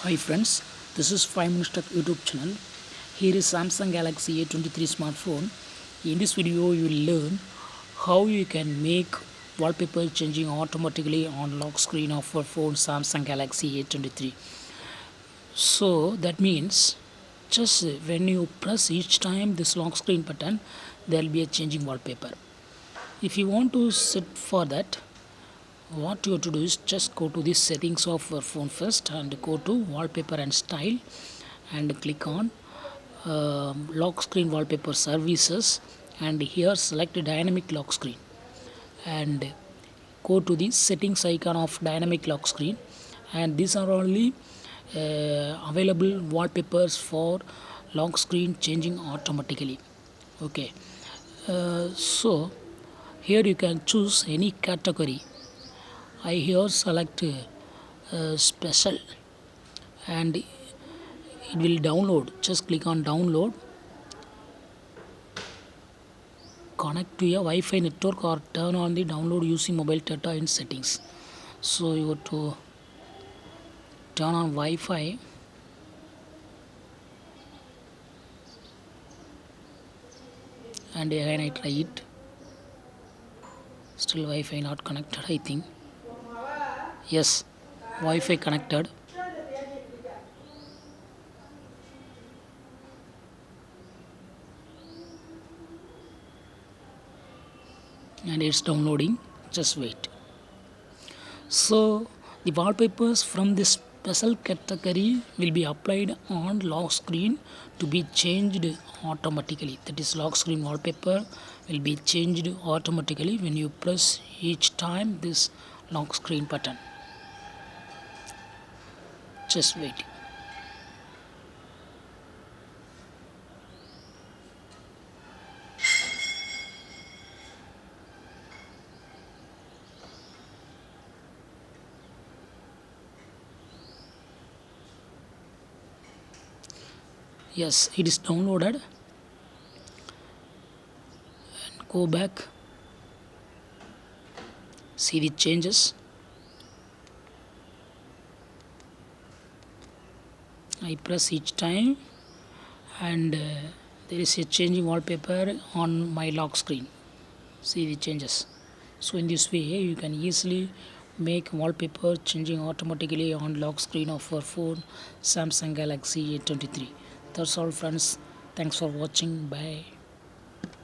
Hi friends, this is 5 Minutes Tech YouTube channel. Here is Samsung Galaxy A23 smartphone. In this video you will learn how you can make wallpaper changing automatically on lock screen of your phone Samsung Galaxy A23. So that means just when you press each time this lock screen button there will be a changing wallpaper. If you want to set for that, what you have to do is just go to the settings of your phone first and go to wallpaper and style and click on lock screen wallpaper services, and here select dynamic lock screen and go to the settings icon of dynamic lock screen, and these are only available wallpapers for lock screen changing automatically. Okay, so here you can choose any category. I here select special and it will download. Just click on download, connect to a Wi-Fi network or turn on the download using mobile data in settings. So you have to turn on Wi-Fi and again I try it. Still Wi-Fi not connected, I think. Yes, Wi-Fi connected. And it's downloading. Just wait. So the wallpapers from this special category will be applied on lock screen to be changed automatically. That is, lock screen wallpaper will be changed automatically when you press each time this lock screen button. Just wait. Yes, it is downloaded. And go back. See the changes. I press each time and there is a changing wallpaper on my lock screen. See the changes. So in this way you can easily make wallpaper changing automatically on lock screen of your phone Samsung Galaxy A23. That's all friends. Thanks for watching. Bye.